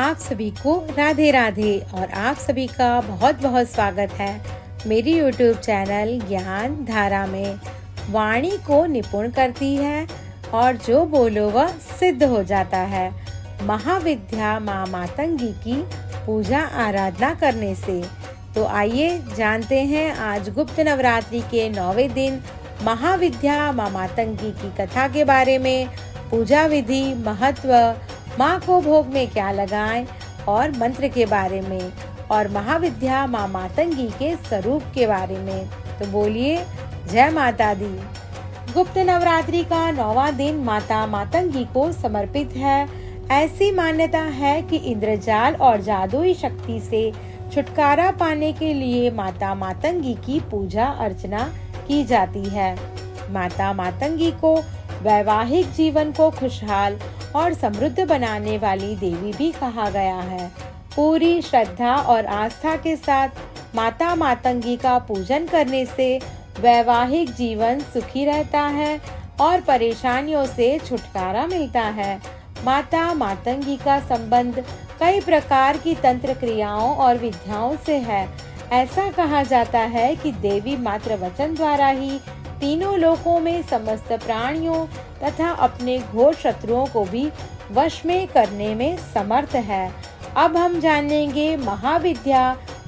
आप सभी को राधे राधे और आप सभी का बहुत बहुत स्वागत है मेरी YouTube चैनल ज्ञान धारा में। वाणी को निपुण करती है और जो बोलो वह सिद्ध हो जाता है। महाविद्या माँ मातंगी की पूजा आराधना करने से। तो आइए जानते हैं आज गुप्त नवरात्रि के 9वें दिन महाविद्या माँ मातंगी की कथा के बारे में, पूजा विधि, महत्व, माँ को भोग में क्या लगाएं और मंत्र के बारे में, और महाविद्या माँ मातंगी के स्वरूप के बारे में। तो बोलिए जय माता दी। गुप्त नवरात्रि का 9वां दिन माता मातंगी को समर्पित है। ऐसी मान्यता है कि इंद्रजाल और जादुई शक्ति से छुटकारा पाने के लिए माता मातंगी की पूजा अर्चना की जाती है। माता मातंगी को वैवाहिक जीवन को खुशहाल और समृद्ध बनाने वाली देवी भी कहा गया है। पूरी श्रद्धा और आस्था के साथ माता मातंगी का पूजन करने से वैवाहिक जीवन सुखी रहता है और परेशानियों से छुटकारा मिलता है। माता मातंगी का संबंध कई प्रकार की तंत्र क्रियाओं और विद्याओं से है। ऐसा कहा जाता है कि देवी मात्र वचन द्वारा ही तीनों लोकों में समस्त प्राणियों तथा अपने घोर शत्रुओं को भी वश में करने में समर्थ है। अब हम जानेंगे महाविद्या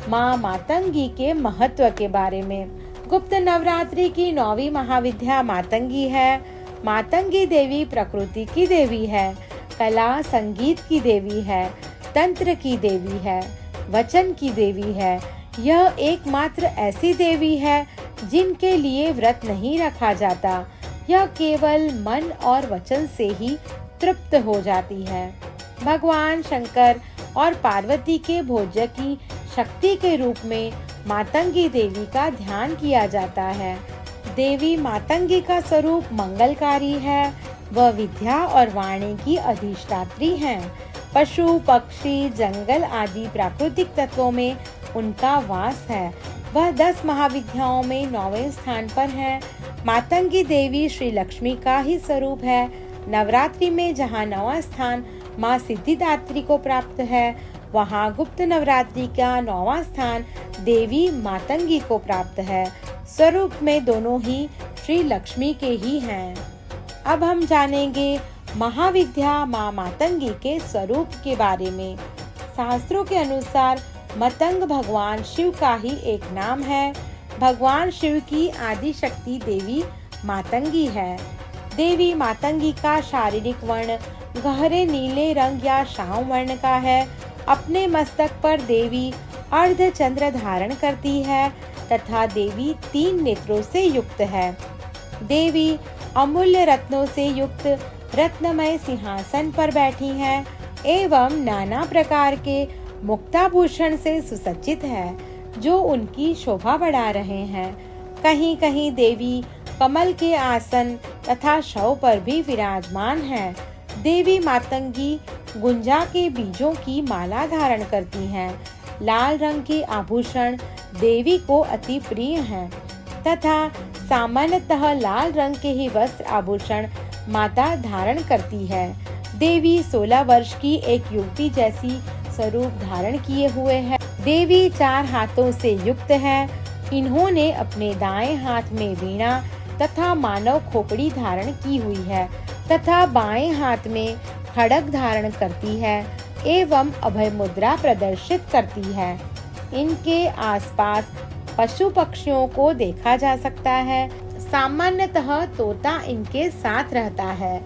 माँ मातंगी के महत्व के बारे में। गुप्त नवरात्रि की 9वीं महाविद्या मातंगी है। मातंगी देवी प्रकृति की देवी है, कला संगीत की देवी है, तंत्र की देवी है, वचन की देवी है। यह एकमात्र ऐसी देवी है जिनके लिए व्रत नहीं रखा जाता। यह केवल मन और वचन से ही तृप्त हो जाती है। भगवान शंकर और पार्वती के भोज्य की शक्ति के रूप में मातंगी देवी का ध्यान किया जाता है। देवी मातंगी का स्वरूप मंगलकारी है। वह विद्या और वाणी की अधिष्ठात्री हैं। पशु, पक्षी, जंगल आदि प्राकृतिक तत्वों में उनका वास है। वह 10 महाविद्याओं में 9वें स्थान पर है। मातंगी देवी श्री लक्ष्मी का ही स्वरूप है। नवरात्रि में जहाँ 9वां स्थान माँ सिद्धिदात्री को प्राप्त है, वहाँ गुप्त नवरात्रि का 9वां स्थान देवी मातंगी को प्राप्त है। स्वरूप में दोनों ही श्री लक्ष्मी के ही हैं। अब हम जानेंगे महाविद्या माँ मातंगी के स्वरूप के बारे में। शास्त्रों के अनुसार मतंग भगवान शिव का ही एक नाम है। भगवान शिव की आदि शक्ति देवी मातंगी है। देवी मातंगी का शारीरिक वर्ण गहरे नीले रंग या श्याम वर्ण का है। अपने मस्तक पर देवी अर्धचंद्र धारण करती है तथा देवी 3 नेत्रों से युक्त है। देवी अमूल्य रत्नों से युक्त रत्नमय सिंहासन पर बैठी हैं एवं नाना प्रकार के मुक्ताभूषण से सुसज्जित है जो उनकी शोभा बढ़ा रहे हैं। कहीं कहीं देवी कमल के आसन तथा शव पर भी विराजमान है। देवी मातंगी गुंजा के बीजों की माला धारण करती हैं। लाल रंग के आभूषण देवी को अति प्रिय हैं तथा सामान्यतः लाल रंग के ही वस्त्र आभूषण माता धारण करती है। देवी 16 वर्ष की एक युवती जैसी स्वरूप धारण किए हुए है। देवी 4 हाथों से युक्त है। इन्होंने अपने दाएं हाथ में वीणा तथा मानव खोपड़ी धारण की हुई है तथा बाएं हाथ में खड्ग धारण करती है एवं अभय मुद्रा प्रदर्शित करती है। इनके आसपास पशु पक्षियों को देखा जा सकता है। सामान्यतः तोता इनके साथ रहता है।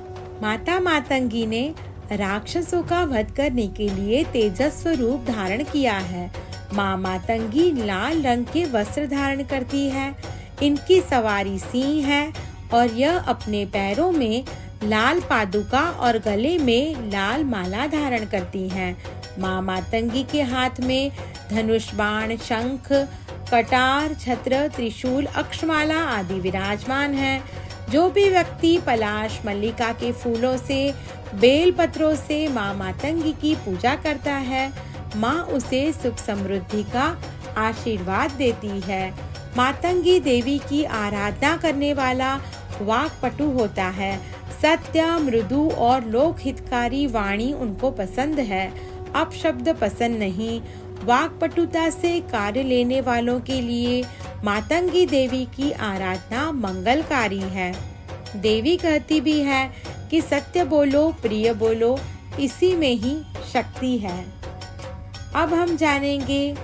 माता मातंगी ने राक्षसों का वध करने के लिए तेजस्वी रूप धारण किया है। माँ मातंगी लाल रंग के वस्त्र धारण करती है। इनकी सवारी सिंह है और यह अपने पैरों में लाल पादुका और गले में लाल माला धारण करती हैं। माँ मातंगी के हाथ में धनुष, बाण, शंख, कटार, छत्र, त्रिशूल, अक्षमाला आदि विराजमान है। जो भी व्यक्ति पलाश, मल्लिका के फूलों से, बेल पत्रों से माँ मातंगी की पूजा करता है, माँ उसे सुख समृद्धि का आशीर्वाद देती है। मातंगी देवी की आराधना करने वाला वाक्पटु होता है। सत्य, मृदु और लोक हितकारी वाणी उनको पसंद है। अपशब्द पसंद नहीं। वाक्पटुता से कार्य लेने वालों के लिए मातंगी देवी की आराधना मंगलकारी है। देवी कहती भी है कि सत्य बोलो, प्रिय बोलो, इसी में ही शक्ति है। अब हम जानेंगे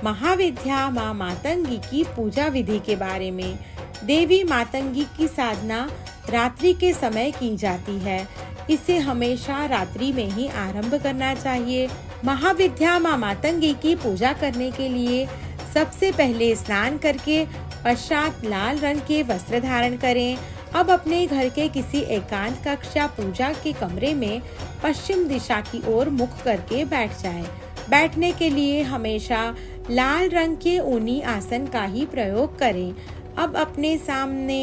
महाविद्या माँ मातंगी की पूजा विधि के बारे में। देवी मातंगी की साधना रात्रि के समय की जाती है। इसे हमेशा रात्रि में ही आरंभ करना चाहिए। महाविद्या माँ मातंगी की पूजा करने के लिए सबसे पहले स्नान करके पश्चात लाल रंग के वस्त्र धारण करें। अब अपने घर के किसी एकांत कक्ष या पूजा के कमरे में पश्चिम दिशा की ओर मुख करके बैठ जाएं। बैठने के लिए हमेशा लाल रंग के ऊनी आसन का ही प्रयोग करें। अब अपने सामने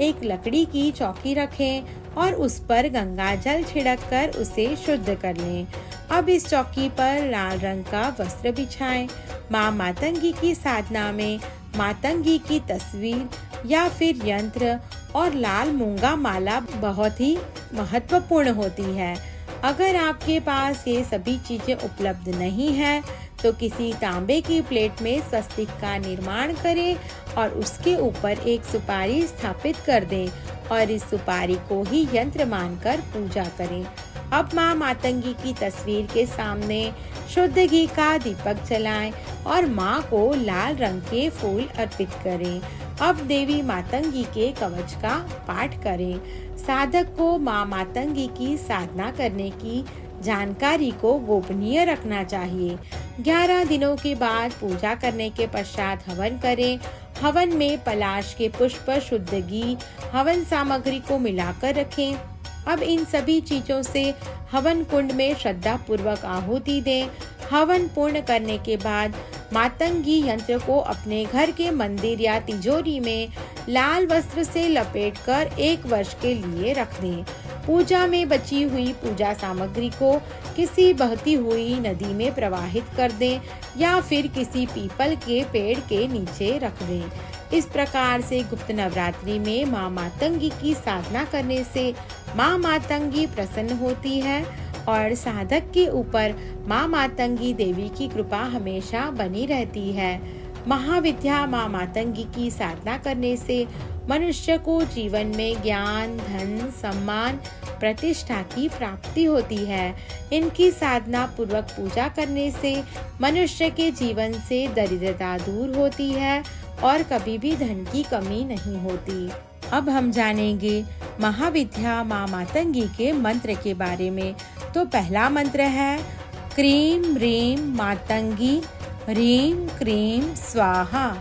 एक लकड़ी की चौकी रखें और उस पर गंगा जल छिड़क कर उसे शुद्ध कर लें। अब इस चौकी पर लाल रंग का वस्त्र बिछाएं। माँ मातंगी की साधना में मातंगी की तस्वीर या फिर यंत्र और लाल मूंगा माला बहुत ही महत्वपूर्ण होती है। अगर आपके पास ये सभी चीजें उपलब्ध नहीं है तो किसी तांबे की प्लेट में स्वस्तिक का निर्माण करें और उसके ऊपर एक सुपारी स्थापित कर दें और इस सुपारी को ही यंत्र मानकर पूजा करें। अब माँ मातंगी की तस्वीर के सामने शुद्ध घी का दीपक जलाएं और माँ को लाल रंग के फूल अर्पित करें। अब देवी मातंगी के कवच का पाठ करें। साधक को माँ मातंगी की साधना करने की जानकारी को गोपनीय रखना चाहिए। 11 दिनों के बाद पूजा करने के पश्चात हवन करें। हवन में पलाश के पुष्प, शुद्ध घी, हवन सामग्री को मिलाकर रखें। अब इन सभी चीजों से हवन कुंड में श्रद्धा पूर्वक आहुति दें। हवन पूर्ण करने के बाद मातंगी यंत्र को अपने घर के मंदिर या तिजोरी में लाल वस्त्र से लपेटकर 1 वर्ष के लिए रख दें। पूजा में बची हुई पूजा सामग्री को किसी बहती हुई नदी में प्रवाहित कर दें या फिर किसी पीपल के पेड़ के नीचे रख दें। इस प्रकार से गुप्त नवरात्रि में माँ मातंगी की साधना करने से माँ मातंगी प्रसन्न होती है और साधक के ऊपर माँ मातंगी देवी की कृपा हमेशा बनी रहती है। महाविद्या माँ मातंगी की साधना करने से मनुष्य को जीवन में ज्ञान, धन, सम्मान, प्रतिष्ठा की प्राप्ति होती है। इनकी साधना पूर्वक पूजा करने से मनुष्य के जीवन से दरिद्रता दूर होती है और कभी भी धन की कमी नहीं होती। अब हम जानेंगे महाविद्या माँ मातंगी के मंत्र के बारे में। तो पहला मंत्र है क्रीम ह्रीम मातंगी ह्रीम क्रीम स्वाहा।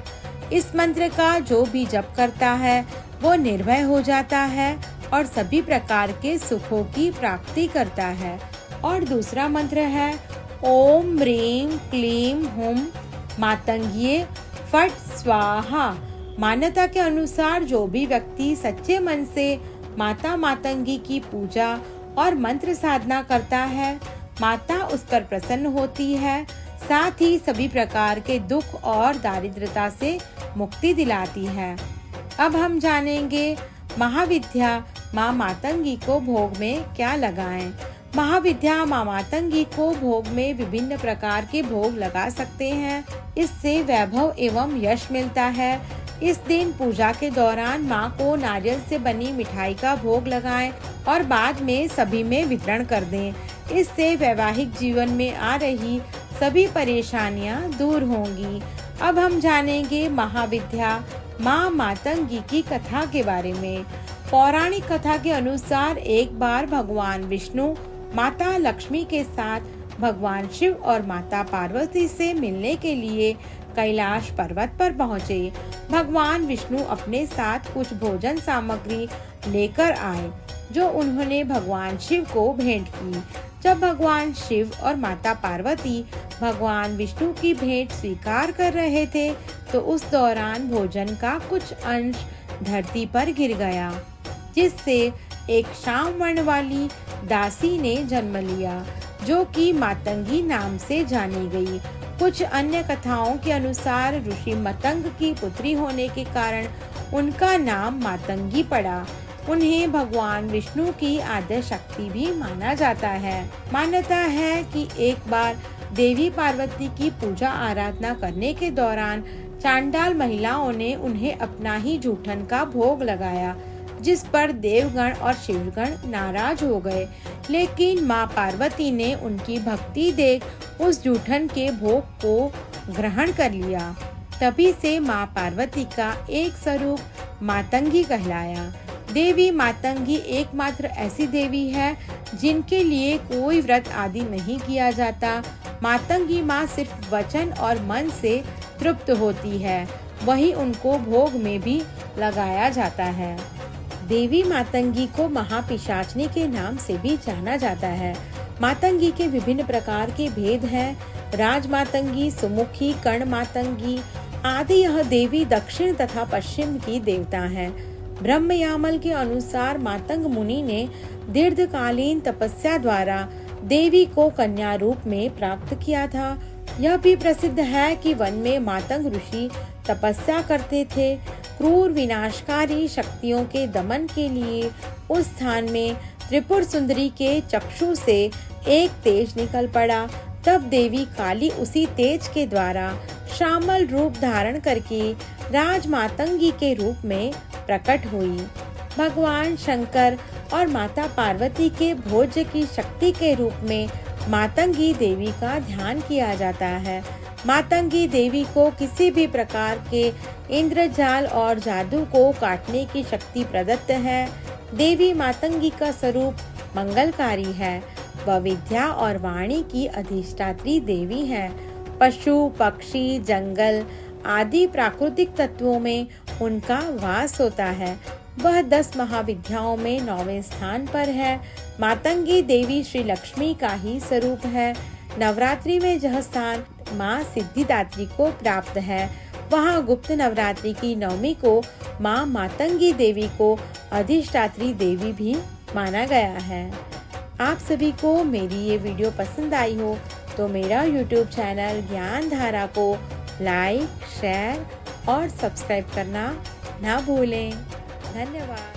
इस मंत्र का जो भी जप करता है वो निर्भय हो जाता है और सभी प्रकार के सुखों की प्राप्ति करता है। और दूसरा मंत्र है ओम ह्रीम क्लीम हुम मातंगिये फट स्वाहा। मान्यता के अनुसार जो भी व्यक्ति सच्चे मन से माता मातंगी की पूजा और मंत्र साधना करता है, माता उस पर प्रसन्न होती है, साथ ही सभी प्रकार के दुख और दारिद्रता से मुक्ति दिलाती है। अब हम जानेंगे महाविद्या माँ मातंगी को भोग में क्या लगाएं। महाविद्या माँ मातंगी को भोग में विभिन्न प्रकार के भोग लगा सकते हैं। इससे वैभव एवं यश मिलता है। इस दिन पूजा के दौरान माँ को नारियल से बनी मिठाई का भोग लगाएं और बाद में सभी में वितरण कर दें। इससे वैवाहिक जीवन में आ रही सभी परेशानियां दूर होंगी। अब हम जानेंगे महाविद्या माँ मातंगी की कथा के बारे में। पौराणिक कथा के अनुसार एक बार भगवान विष्णु माता लक्ष्मी के साथ भगवान शिव और माता पार्वती से मिलने के लिए कैलाश पर्वत पर पहुँचे। भगवान विष्णु अपने साथ कुछ भोजन सामग्री लेकर आए जो उन्होंने भगवान शिव को भेंट की। जब भगवान शिव और माता पार्वती भगवान विष्णु की भेंट स्वीकार कर रहे थे तो उस दौरान भोजन का कुछ अंश धरती पर गिर गया, जिससे एक श्याम वर्ण वाली दासी ने जन्म लिया जो कि मातंगी नाम से जानी गई। कुछ अन्य कथाओं के अनुसार ऋषि मतंग की पुत्री होने के कारण उनका नाम मातंगी पड़ा। उन्हें भगवान विष्णु की आद्य शक्ति भी माना जाता है। मान्यता है कि एक बार देवी पार्वती की पूजा आराधना करने के दौरान चांडाल महिलाओं ने उन्हें अपना ही जूठन का भोग लगाया, जिस पर देवगण और शिवगण नाराज हो गए। लेकिन मां पार्वती ने उनकी भक्ति देख उस जूठन के भोग को ग्रहण कर लिया। तभी से मां पार्वती का एक स्वरूप मातंगी कहलाया। देवी मातंगी एकमात्र ऐसी देवी है जिनके लिए कोई व्रत आदि नहीं किया जाता। मातंगी माँ सिर्फ वचन और मन से तृप्त होती है, वही उनको भोग में भी लगाया जाता है। देवी मातंगी को महापिशाचनी के नाम से भी जाना जाता है। मातंगी के विभिन्न प्रकार के भेद हैं। राज मातंगी, सुमुखी, कर्ण मातंगी आदि। यह देवी दक्षिण तथा पश्चिम की देवता है। ब्रह्मयामल के अनुसार मातंग मुनि ने दीर्घकालीन तपस्या द्वारा देवी को कन्या रूप में प्राप्त किया था। यह भी प्रसिद्ध है कि वन में मातंग ऋषि तपस्या करते थे। क्रूर विनाशकारी शक्तियों के दमन के लिए उस स्थान में त्रिपुर सुंदरी के चक्षु से एक तेज निकल पड़ा। तब देवी काली उसी तेज के द्वारा श्यामल रूप धारण करके राजमातंगी के रूप में प्रकट हुई। भगवान शंकर और माता पार्वती के भोज्य की शक्ति के रूप में मातंगी देवी का ध्यान किया जाता है। मातंगी देवी को किसी भी प्रकार के इंद्रजाल और जादू को काटने की शक्ति प्रदत्त है। देवी मातंगी का स्वरूप मंगलकारी है। वह विद्या और वाणी की अधिष्ठात्री देवी है। पशु, पक्षी, जंगल आदि प्राकृतिक तत्वों में उनका वास होता है। वह 10 महाविद्याओं में 9वें स्थान पर है। मातंगी देवी श्री लक्ष्मी का ही स्वरूप है। नवरात्रि में यह स्थान माँ सिद्धिदात्री को प्राप्त है। वहाँ गुप्त नवरात्रि की नवमी को माँ मातंगी देवी को अधिष्ठात्री देवी भी माना गया है। आप सभी को मेरी ये वीडियो पसंद आई हो तो मेरा YouTube चैनल ज्ञान धारा को लाइक, शेयर और सब्सक्राइब करना ना भूलें। धन्यवाद।